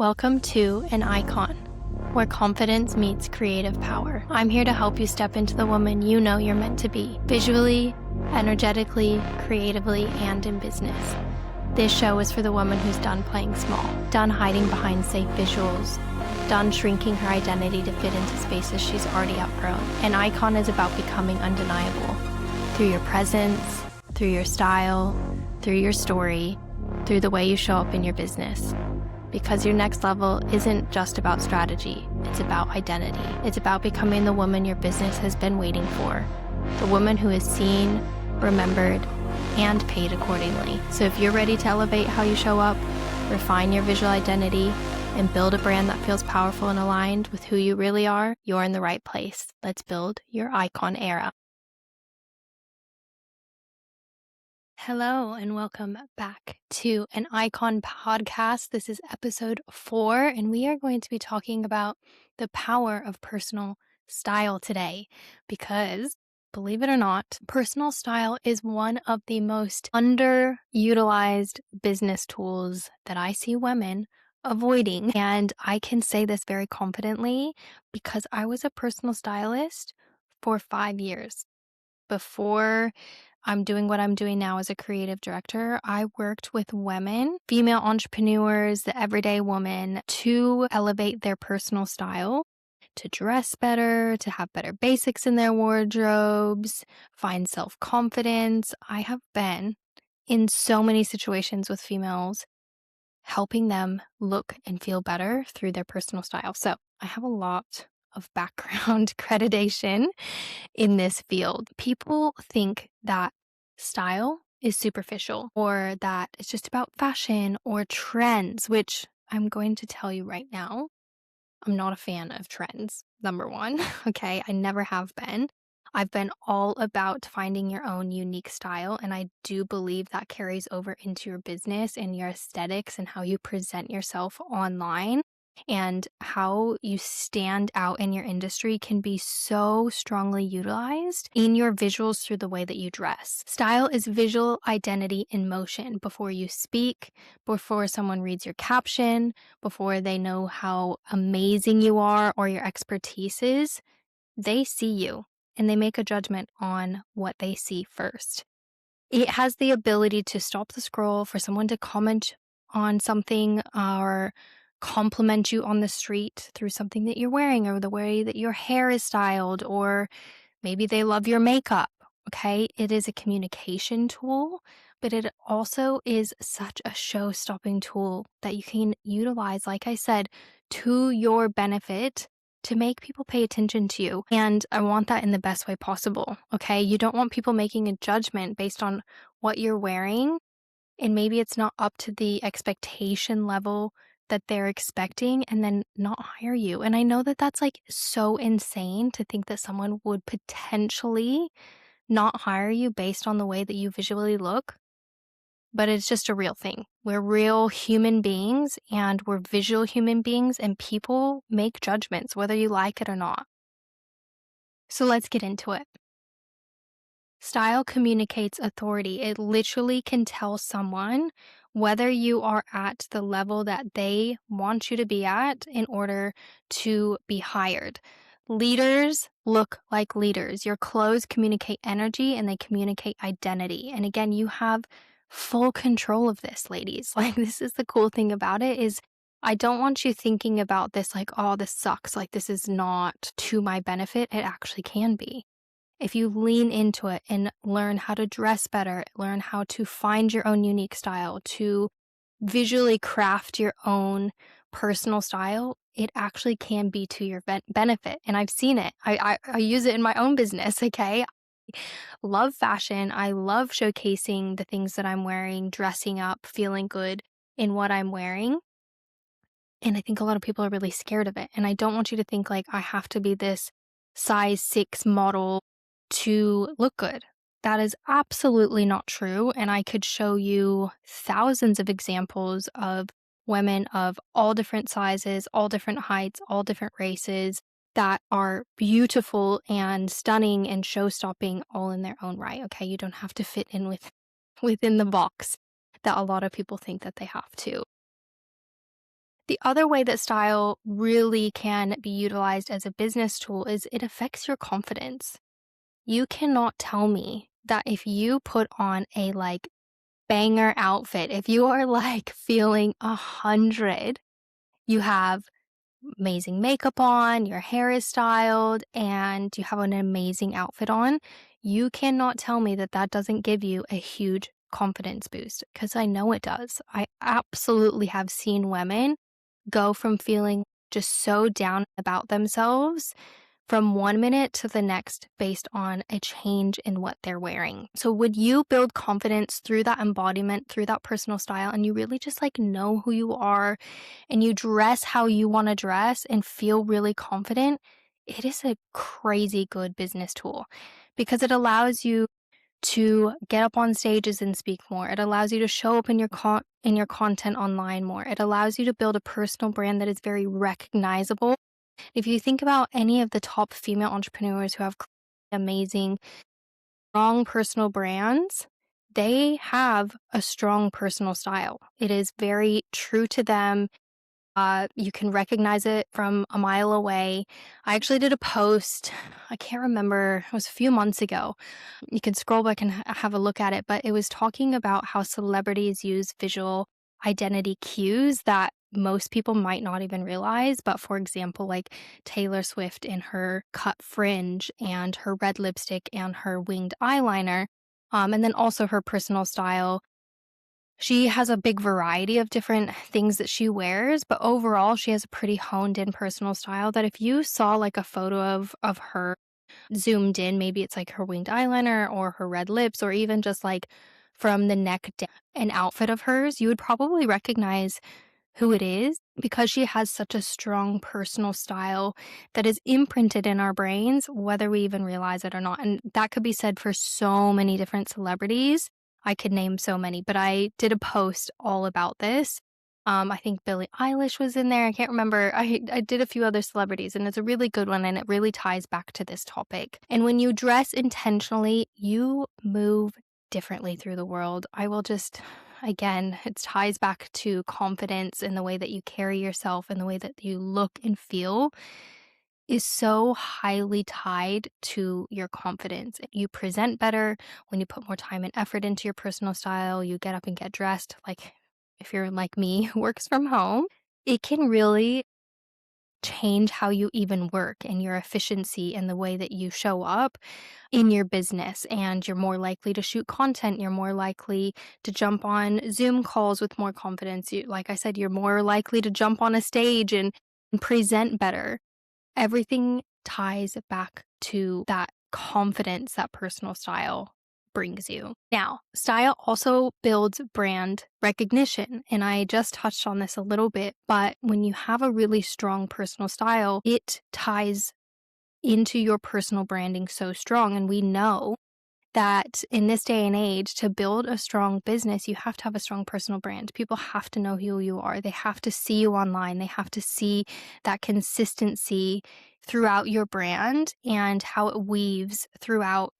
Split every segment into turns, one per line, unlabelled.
Welcome to An Icon, where confidence meets creative power. I'm here to help you step into the woman you know you're meant to be, visually, energetically, creatively, and in business. This show is for the woman who's done playing small, done hiding behind safe visuals, done shrinking her identity to fit into spaces she's already outgrown. An Icon is about becoming undeniable through your presence, through your style, through your story, through the way you show up in your business. Because your next level isn't just about strategy, it's about identity. It's about becoming the woman your business has been waiting for, the woman who is seen, remembered, and paid accordingly. So if you're ready to elevate how you show up, refine your visual identity, and build a brand that feels powerful and aligned with who you really are, you're in the right place. Let's build your icon era. Hello and welcome back to An Icon podcast. This is episode 4, and we are going to be talking about the power of personal style today because, believe it or not, personal style is one of the most underutilized business tools that I see women avoiding. And I can say this very confidently because I was a personal stylist for 5 years. Before I'm doing what I'm doing now as a creative director, I worked with women, female entrepreneurs, the everyday woman, to elevate their personal style, to dress better, to have better basics in their wardrobes, find self-confidence. I have been in so many situations with females, helping them look and feel better through their personal style. So I have a lot of background accreditation in this field. People think that style is superficial or that it's just about fashion or trends, which I'm going to tell you right now, I'm not a fan of trends, number one. Okay, I never have been. I've been all about finding your own unique style, and I do believe that carries over into your business and your aesthetics and how you present yourself online. And how you stand out in your industry can be so strongly utilized in your visuals through the way that you dress. Style is visual identity in motion. Before you speak, before someone reads your caption, before they know how amazing you are or your expertise is, they see you and they make a judgment on what they see first. It has the ability to stop the scroll, for someone to comment on something or compliment you on the street through something that you're wearing or the way that your hair is styled, or maybe they love your makeup. Okay, it is a communication tool, but it also is such a show-stopping tool that you can utilize, like I said, to your benefit to make people pay attention to you. And I want that in the best way possible. Okay, you don't want people making a judgment based on what you're wearing, and maybe it's not up to the expectation level that they're expecting, and then not hire you. And I know that that's like so insane to think that someone would potentially not hire you based on the way that you visually look, but it's just a real thing. We're real human beings and we're visual human beings, and people make judgments whether you like it or not. So let's get into it. Style communicates authority. It literally can tell someone whether you are at the level that they want you to be at in order to be hired. Leaders look like leaders. Your clothes communicate energy and they communicate identity. And again, you have full control of this, ladies. Like, this is the cool thing about it is I don't want you thinking about this like, oh, this sucks. Like, this is not to my benefit. It actually can be. If you lean into it and learn how to dress better, learn how to find your own unique style, to visually craft your own personal style, it actually can be to your benefit. And I've seen it. I use it in my own business, okay? I love fashion. I love showcasing the things that I'm wearing, dressing up, feeling good in what I'm wearing. And I think a lot of people are really scared of it. And I don't want you to think like I have to be this size 6 model to look good. That is absolutely not true. And I could show you thousands of examples of women of all different sizes, all different heights, all different races that are beautiful and stunning and show-stopping all in their own right. Okay, you don't have to fit in within the box that a lot of people think that they have to. The other way that style really can be utilized as a business tool is it affects your confidence. You cannot tell me that if you put on a like banger outfit, if you are like feeling 100, you have amazing makeup on, your hair is styled, and you have an amazing outfit on, you cannot tell me that that doesn't give you a huge confidence boost because I know it does. I absolutely have seen women go from feeling just so down about themselves from one minute to the next based on a change in what they're wearing. So, would you build confidence through that embodiment, through that personal style, and you really just like know who you are and you dress how you want to dress and feel really confident? It is a crazy good business tool because it allows you to get up on stages and speak more. It allows you to show up in your content online more. It allows you to build a personal brand that is very recognizable. If you think about any of the top female entrepreneurs who have amazing, strong personal brands, they have a strong personal style. It is very true to them. You can recognize it from a mile away. I actually did a post, I can't remember, it was a few months ago. You can scroll back and have a look at it, but it was talking about how celebrities use visual identity cues that most people might not even realize. But for example, like Taylor Swift in her cut fringe and her red lipstick and her winged eyeliner, and then also her personal style. She has a big variety of different things that she wears, but overall, she has a pretty honed in personal style that if you saw like a photo of her zoomed in, maybe it's like her winged eyeliner or her red lips, or even just like from the neck down, an outfit of hers, you would probably recognize who it is because she has such a strong personal style that is imprinted in our brains, whether we even realize it or not. And that could be said for so many different celebrities. I could name so many, but I did a post all about this. I think Billie Eilish was in there. I can't remember. I did a few other celebrities, and it's a really good one, and it really ties back to this topic. And when you dress intentionally, you move differently through the world. I will just again, it ties back to confidence in the way that you carry yourself and the way that you look and feel is so highly tied to your confidence. You present better when you put more time and effort into your personal style. You get up and get dressed. Like if you're like me who works from home, it can really change how you even work and your efficiency and the way that you show up in your business. And you're more likely to shoot content. You're more likely to jump on Zoom calls with more confidence. Like I said, you're more likely to jump on a stage and present better. Everything ties back to that confidence that personal style brings you. Now, style also builds brand recognition. And I just touched on this a little bit, but when you have a really strong personal style, it ties into your personal branding so strong. And we know that in this day and age, to build a strong business, you have to have a strong personal brand. People have to know who you are. They have to see you online. They have to see that consistency throughout your brand and how it weaves throughout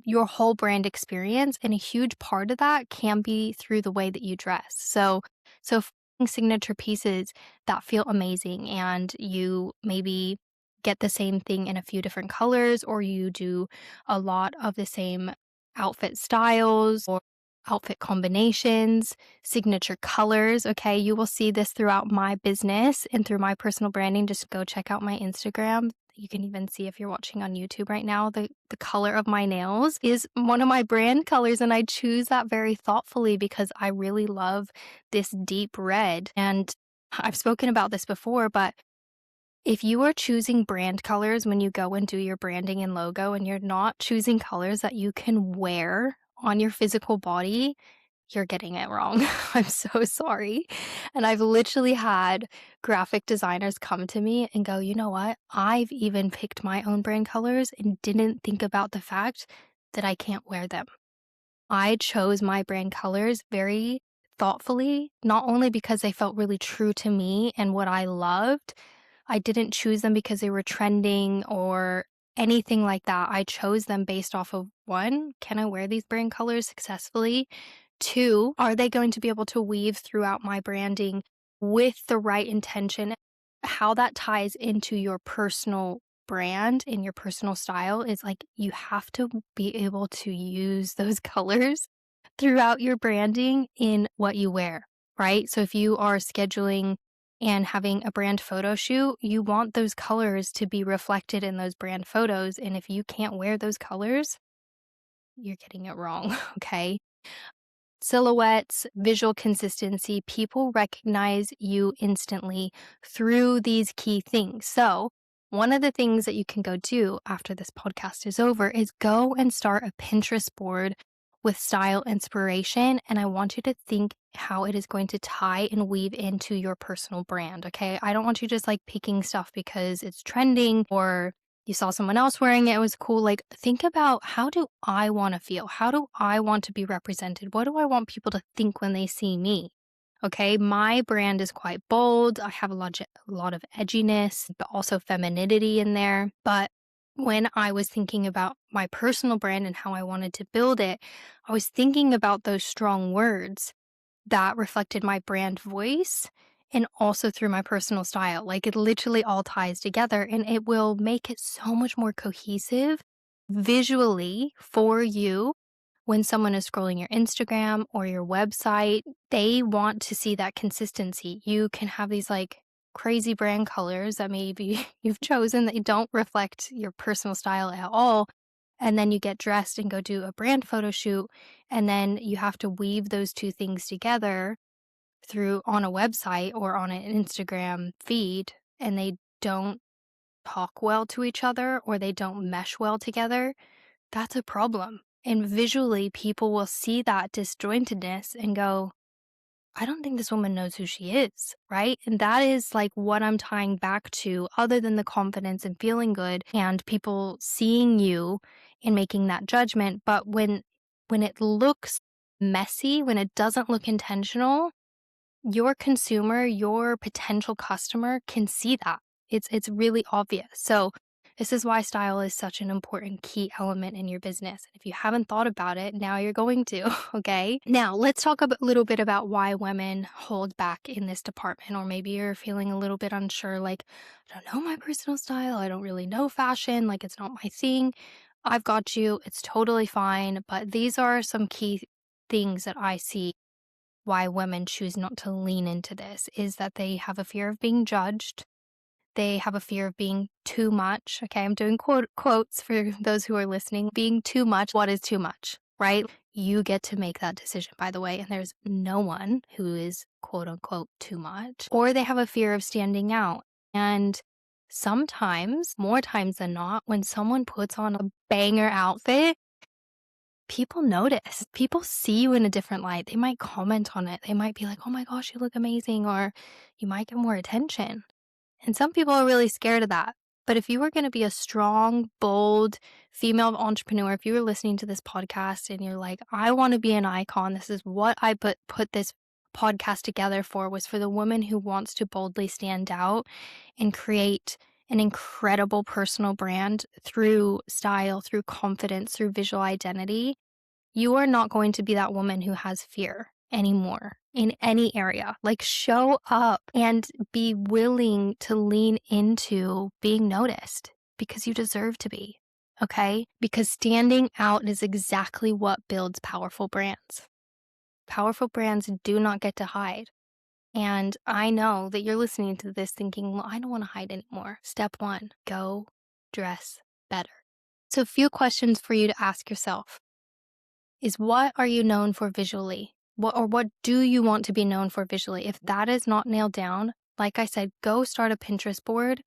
your whole brand experience. And a huge part of that can be through the way that you dress. So finding signature pieces that feel amazing and you maybe get the same thing in a few different colors, or you do a lot of the same outfit styles or outfit combinations, signature colors. Okay, you will see this throughout my business and through my personal branding. Just go check out my Instagram. You can even see if you're watching on YouTube right now, the color of my nails is one of my brand colors. And I choose that very thoughtfully because I really love this deep red. And I've spoken about this before, but if you are choosing brand colors when you go and do your branding and logo and you're not choosing colors that you can wear on your physical body, you're getting it wrong. I'm so sorry. And I've literally had graphic designers come to me and go, you know what? I've even picked my own brand colors and didn't think about the fact that I can't wear them. I chose my brand colors very thoughtfully, not only because they felt really true to me and what I loved. I didn't choose them because they were trending or anything like that. I chose them based off of one, can I wear these brand colors successfully? Two, are they going to be able to weave throughout my branding with the right intention. How that ties into your personal brand and your personal style is like you have to be able to use those colors throughout your branding in what you wear, right? So if you are scheduling and having a brand photo shoot, you want those colors to be reflected in those brand photos. And if you can't wear those colors, you're getting it wrong, okay? Silhouettes, visual consistency, people recognize you instantly through these key things. So, one of the things that you can go do after this podcast is over is go and start a Pinterest board with style inspiration. And I want you to think how it is going to tie and weave into your personal brand. Okay. I don't want you just like picking stuff because it's trending or you saw someone else wearing it, it was cool. Like, think about how do I want to feel? How do I want to be represented? What do I want people to think when they see me? Okay, my brand is quite bold. I have a lot of edginess, but also femininity in there. But when I was thinking about my personal brand and how I wanted to build it, I was thinking about those strong words that reflected my brand voice and also through my personal style. Like it literally all ties together and it will make it so much more cohesive visually for you when someone is scrolling your Instagram or your website. They want to see that consistency. You can have these like crazy brand colors that maybe you've chosen that don't reflect your personal style at all. And then you get dressed and go do a brand photo shoot and then you have to weave those two things together through on a website or on an Instagram feed, and they don't talk well to each other or they don't mesh well together, that's a problem. And visually, people will see that disjointedness and go, I don't think this woman knows who she is, right? And that is like what I'm tying back to, other than the confidence and feeling good and people seeing you and making that judgment. But when it looks messy, when it doesn't look intentional, your consumer, your potential customer can see that. It's really obvious. So this is why style is such an important key element in your business. If you haven't thought about it, now you're going to, okay? Now, let's talk a little bit about why women hold back in this department, or maybe you're feeling a little bit unsure, like, I don't know my personal style, I don't really know fashion, like it's not my thing. I've got you. It's totally fine, but these are some key things that I see why women choose not to lean into this is that they have a fear of being judged. They have a fear of being too much. Okay, I'm doing quotes for those who are listening. Being too much. What is too much, right? You get to make that decision, by the way, and there's no one who is quote unquote too much. Or they have a fear of standing out. And sometimes, more times than not, when someone puts on a banger outfit, people notice. People see you in a different light. They might comment on it. They might be like, oh my gosh, you look amazing, or you might get more attention. And some people are really scared of that. But if you were going to be a strong, bold female entrepreneur, if you were listening to this podcast and you're like, I want to be an icon, this is what I put this podcast together for, was for the woman who wants to boldly stand out and create an incredible personal brand through style, through confidence, through visual identity. You are not going to be that woman who has fear anymore in any area. Like, show up and be willing to lean into being noticed because you deserve to be. Okay? Because standing out is exactly what builds powerful brands. Powerful brands do not get to hide. And I know that you're listening to this thinking, well, I don't want to hide anymore. Step one, go dress better. So, a few questions for you to ask yourself is, what are you known for visually? What do you want to be known for visually? If that is not nailed down, like I said, go start a Pinterest board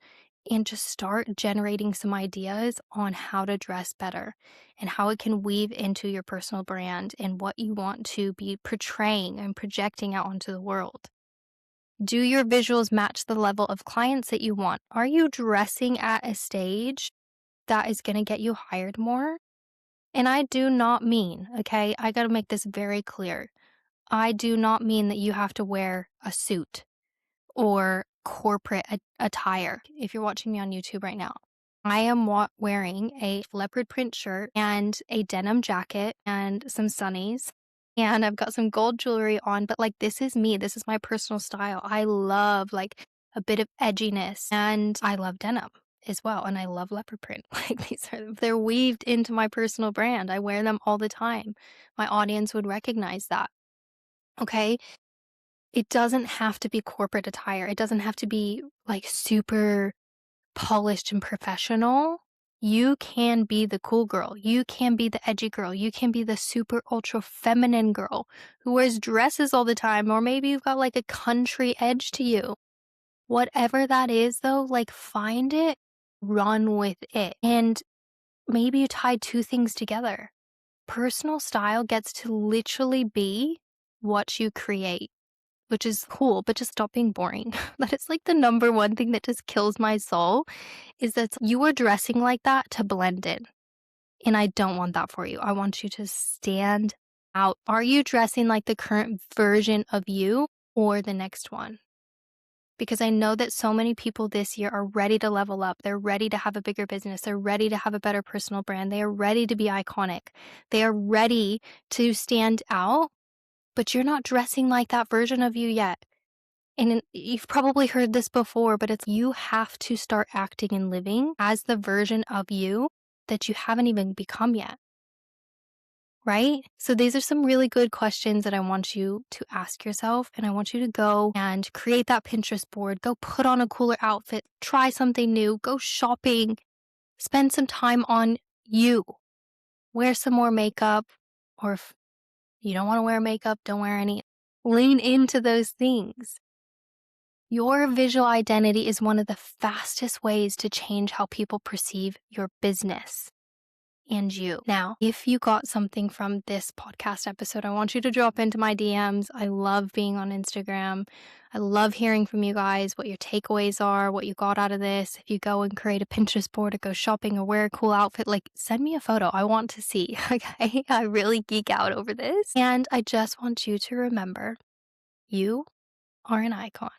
and just start generating some ideas on how to dress better and how it can weave into your personal brand and what you want to be portraying and projecting out onto the world. Do your visuals match the level of clients that you want? Are you dressing at a stage that is going to get you hired more? And I do not mean, okay, I got to make this very clear. I do not mean that you have to wear a suit or corporate attire. If you're watching me on YouTube right now, I am wearing a leopard print shirt and a denim jacket and some sunnies. and I've got some gold jewelry on, but like this is me. This is my personal style. I love like a bit of edginess and I love denim as well. And I love leopard print. Like they're weaved into my personal brand. I wear them all the time. My audience would recognize that. Okay. It doesn't have to be corporate attire. It doesn't have to be like super polished and professional. You can be the cool girl. You can be the edgy girl. You can be the super ultra feminine girl who wears dresses all the time, or maybe you've got like a country edge to you. Whatever that is, though, like find it, run with it. And maybe you tie two things together. Personal style gets to literally be what you create, which is cool, but just stop being boring. That is like the number one thing that just kills my soul is that you are dressing like that to blend in. And I don't want that for you. I want you to stand out. Are you dressing like the current version of you or the next one? Because I know that so many people this year are ready to level up. They're ready to have a bigger business. They're ready to have a better personal brand. They are ready to be iconic. They are ready to stand out, but you're not dressing like that version of you yet. And you've probably heard this before, but it's you have to start acting and living as the version of you that you haven't even become yet. Right? So these are some really good questions that I want you to ask yourself. And I want you to go and create that Pinterest board, go put on a cooler outfit, try something new, go shopping, spend some time on you, wear some more makeup, or if you don't want to wear makeup, don't wear any. Lean into those things. Your visual identity is one of the fastest ways to change how people perceive your business and you. Now, if you got something from this podcast episode, I want you to drop into my DMs. I love being on Instagram. I love hearing from you guys what your takeaways are, what you got out of this. If you go and create a Pinterest board or go shopping or wear a cool outfit, like send me a photo. I want to see. Okay. I really geek out over this. And I just want you to remember you are an icon.